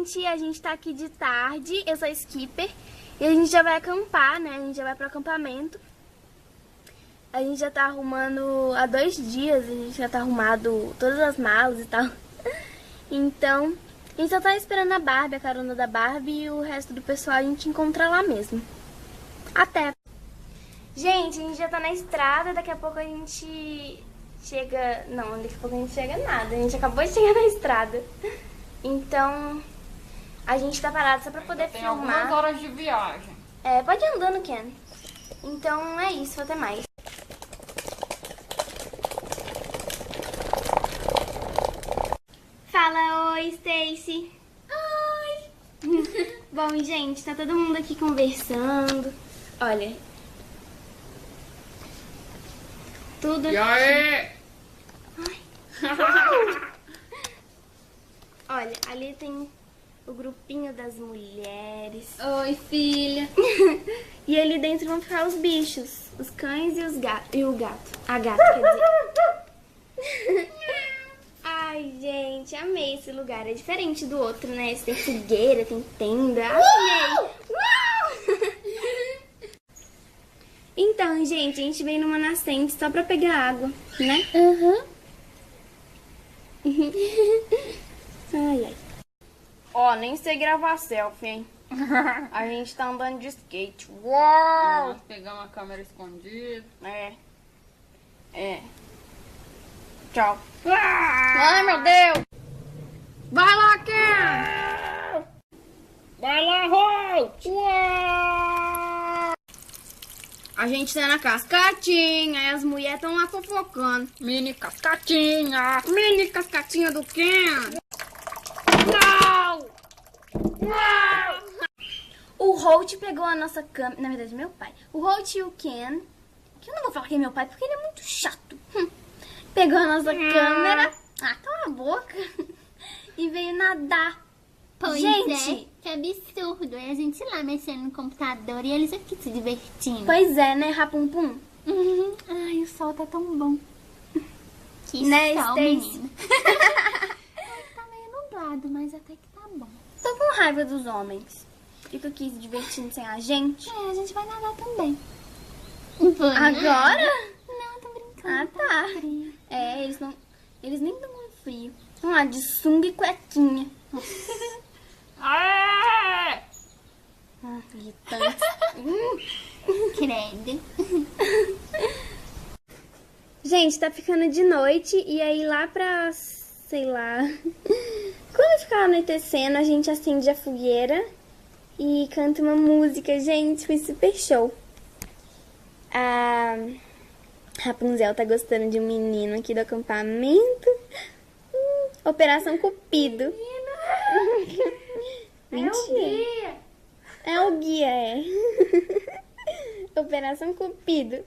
gente, a gente tá aqui de tarde, eu sou a Skipper, e a gente já vai acampar, né? A gente já vai pro acampamento. A gente já tá arrumando há 2 dias, a gente já tá arrumado todas as malas e tal. Então, a gente só tá esperando a Barbie, a carona da Barbie, e o resto do pessoal a gente encontra lá mesmo. Até! Gente, a gente já tá na estrada, daqui a pouco a gente chega... Não, daqui a pouco a gente chega nada, a gente acabou de chegar na estrada. Então, a gente tá parado só pra poder tem filmar. algumas horas de viagem. É, pode ir andando, Ken. Então é isso, até mais. Fala, oi, Stacy. Oi. Bom, gente, tá todo mundo aqui conversando. Olha. Tudo E aí? Olha, ali tem o grupinho das mulheres. Oi, filha. E ali dentro vão ficar os bichos. Os cães e os gatos. E o gato. A gata, quer dizer. Ai, gente, amei esse lugar. É diferente do outro, né? Esse tem fogueira, tem tenda. Amei! Então, gente, a gente veio numa nascente só pra pegar água, né? Ai, ai. Ó, nem sei gravar selfie, hein? A gente tá andando de skate. Uau! Nós pegamos a câmera escondida. É. Tchau. Ai, meu Deus! Vai lá, Ken! Vai lá, Holt! A gente tá na cascatinha e as mulheres estão lá fofocando. Mini cascatinha! Mini cascatinha do Ken! Não! O Holt pegou a nossa câmera. Na verdade, meu pai. O Holt e o Ken. Que eu não vou falar que é meu pai porque ele é muito chato. Pegou a nossa câmera. Ah, cala a boca. E veio nadar. Pois Gente. é, que absurdo. É a gente lá mexendo no computador e eles aqui se divertindo. Pois é, né, Rapumpum? Ai, o sol tá tão bom. Que Né, sol, Stacy? menina. Tá meio nublado, mas até que tá bom. Tô com raiva dos homens. Fica aqui se divertindo sem a gente. É, a gente vai nadar também. Agora? Não, tô brincando. Ah, tá. Frio. É, eles nem estão com frio. Vamos lá, de sunga e cuequinha. Aê! Ah, irritante. Credo. Gente, tá ficando de noite e aí lá pra, sei lá, quando ficar anoitecendo a gente acende a fogueira e canta uma música. Gente, foi super show. A Rapunzel tá gostando de um menino aqui do acampamento. Operação Cupido. Mentira. É o guia, é. Operação Cupido.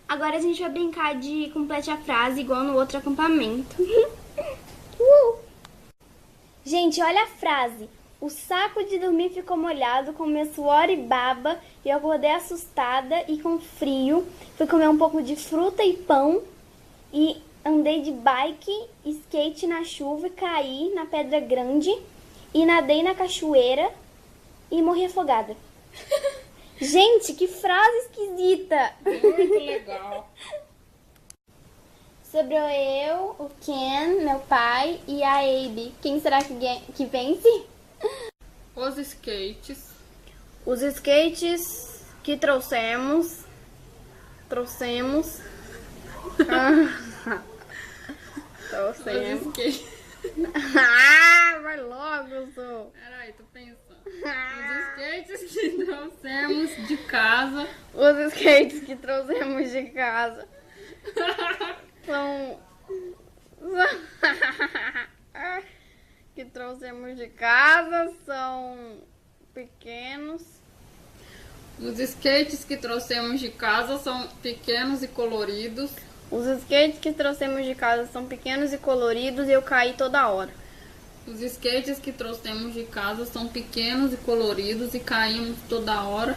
Agora a gente vai brincar de complete a frase igual no outro acampamento. Gente, olha a frase. O saco de dormir ficou molhado com meu suor e baba e eu acordei assustada e com frio. Fui comer um pouco de fruta e pão e andei de bike, skate na chuva e caí na pedra grande e nadei na cachoeira e morri afogada. Gente, que frase esquisita! Muito legal. Sobrou eu, o Ken, meu pai e a Abby. Quem será que vence? Os skates. Os skates que trouxemos. Os skates. Vai logo, sou. Peraí, tô pensando. Os skates que trouxemos de casa. Os skates que trouxemos de casa são... que trouxemos de casa são pequenos. Os skates que trouxemos de casa são pequenos e coloridos. Os skates que trouxemos de casa são pequenos e coloridos e eu caí toda hora. Os skates que trouxemos de casa são pequenos e coloridos e caímos toda hora.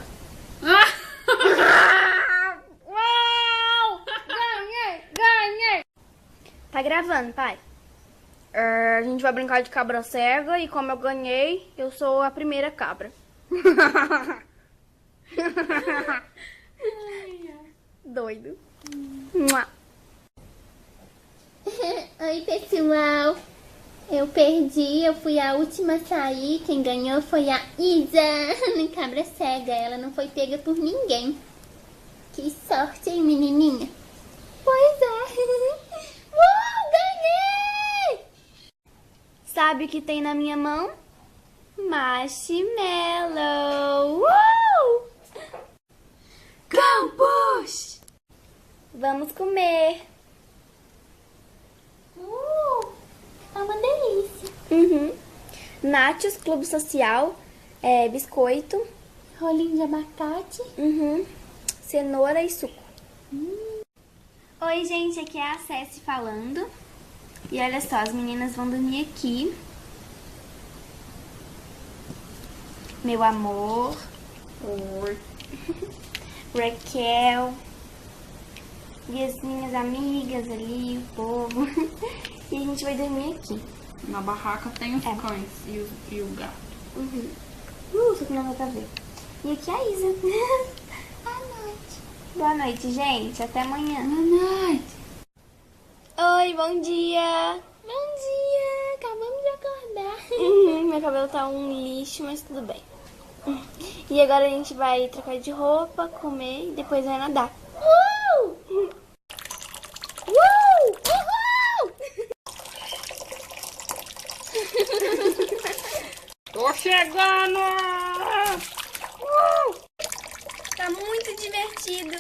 Uau! Ganhei! Tá gravando, pai? A gente vai brincar de cabra cega e como eu ganhei, eu sou a primeira cabra. Doido. Mua. Oi, pessoal. Eu perdi, eu fui a última a sair. Quem ganhou foi a Isa, no cabra cega. Ela não foi pega por ninguém. Que sorte, hein, menininha? Pois é. Ganhei! Sabe o que tem na minha mão? Marshmallow! Campus! Vamos comer! É uma delícia. Uhum. Nachos, clube social, biscoito, Rolinho de abacate. uhum. Cenoura e suco. Oi, gente, aqui é a Ceci falando. E olha só, as meninas vão dormir aqui. Meu amor. Oi. Raquel. E as minhas amigas ali, o povo. E a gente vai dormir aqui. Na barraca tem os cães e o gato. Uhum. Isso que não dá pra ver. E aqui é a Isa. Boa noite. Boa noite, gente. Até amanhã. Boa noite. Oi, bom dia. Bom dia. Acabamos de acordar. Meu cabelo tá um lixo, mas tudo bem. E agora a gente vai trocar de roupa, comer e depois vai nadar. Uhul! Tô chegando! Tá muito divertido.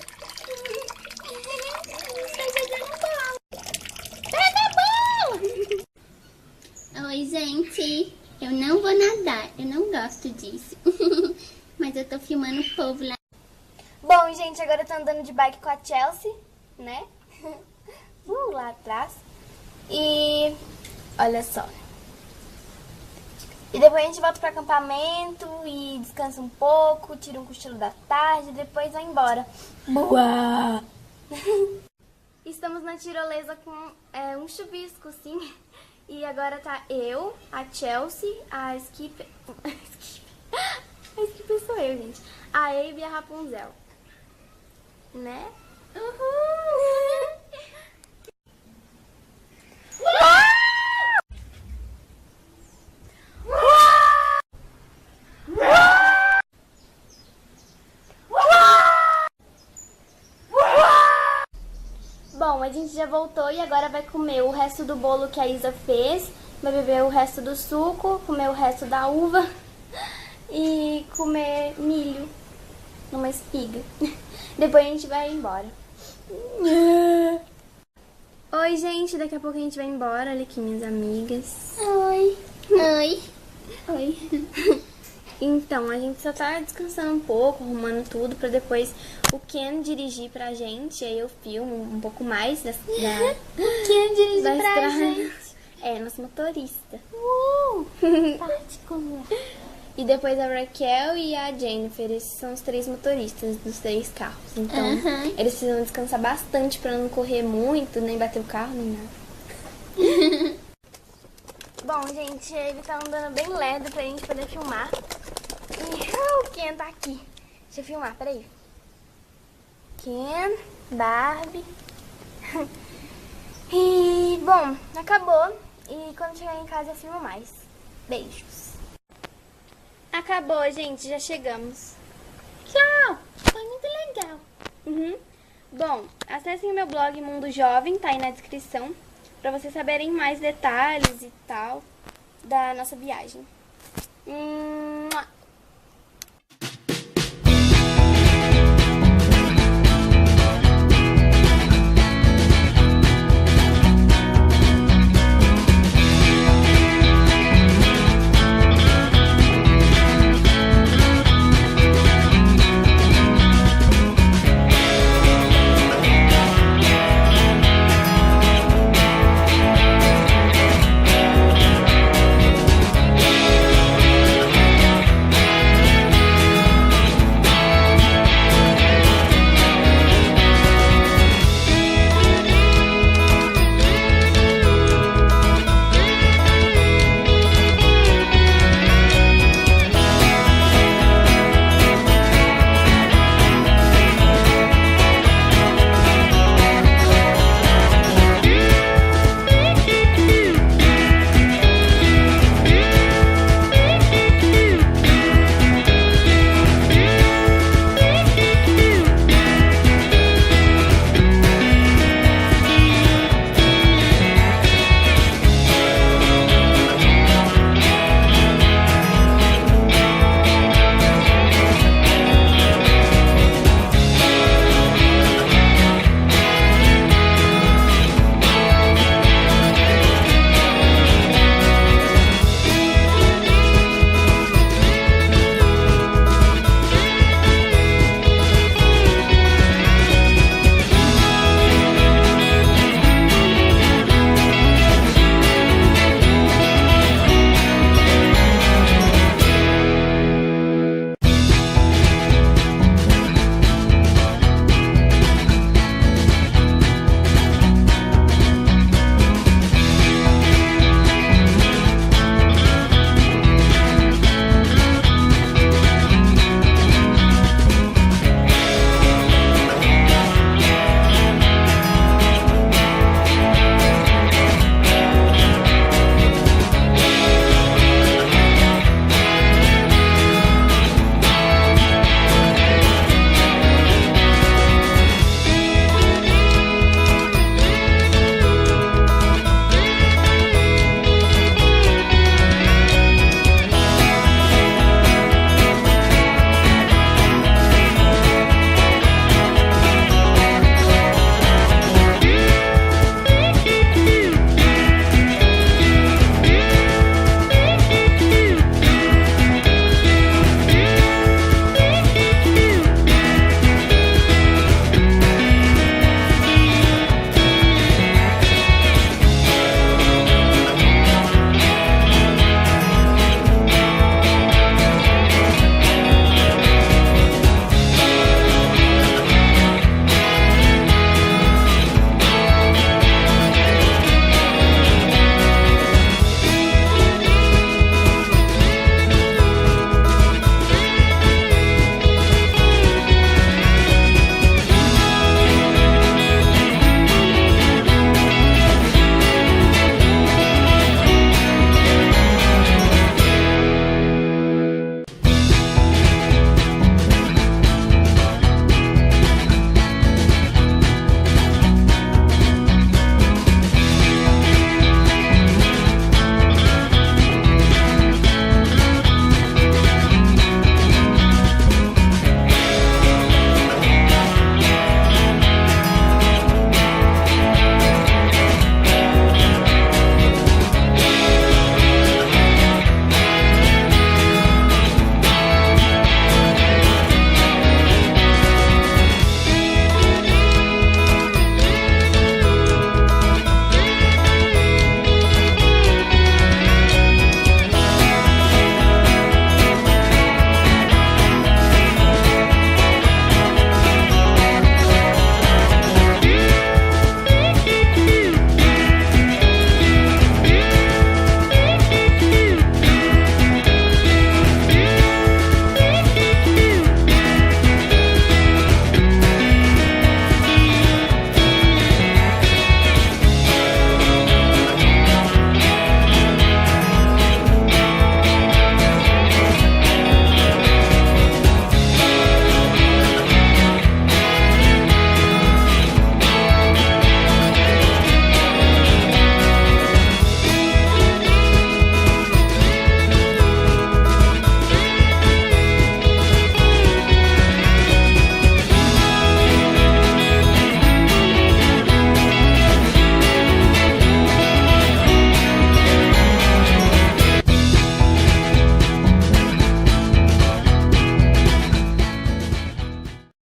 Oi, gente. Eu não vou nadar. Eu não gosto disso. Mas eu tô filmando o povo lá. Bom, gente, agora eu tô andando de bike com a Chelsea, né? Lá atrás. E olha só. E depois a gente volta pro acampamento e descansa um pouco, tira um cochilo da tarde e depois vai embora. Boa! Estamos na tirolesa com um chuvisco, sim. E agora tá eu, a Chelsea, a Skipper... A Skipper sou eu, gente. A Abe e a Rapunzel. Né? Uhul! Bom, a gente já voltou e agora vai comer o resto do bolo que a Isa fez, vai beber o resto do suco, comer o resto da uva e comer milho numa espiga. Depois a gente vai embora. Oi, gente, daqui a pouco a gente vai embora. Olha aqui minhas amigas. Oi. Oi. Oi. Então, a gente só tá descansando um pouco, arrumando tudo pra depois o Ken dirigir pra gente. Aí eu filmo um pouco mais da Quem dirige da pra estrada. gente? É, nosso motorista. Particular. E depois a Raquel e a Jennifer, esses são os 3 motoristas dos 3 carros. Então, Aham. eles precisam descansar bastante pra não correr muito, nem bater o carro, nem nada. Bom, gente, ele tá andando bem lerdo pra gente poder filmar. E o Ken tá aqui. Deixa eu filmar, peraí. Ken, Barbie. E, bom, acabou. E quando chegar em casa eu filmo mais. Beijos. Acabou, gente, já chegamos. Tchau. Foi muito legal. Uhum. Bom, acessem o meu blog Mundo Jovem, tá aí na descrição, pra vocês saberem mais detalhes e tal da nossa viagem.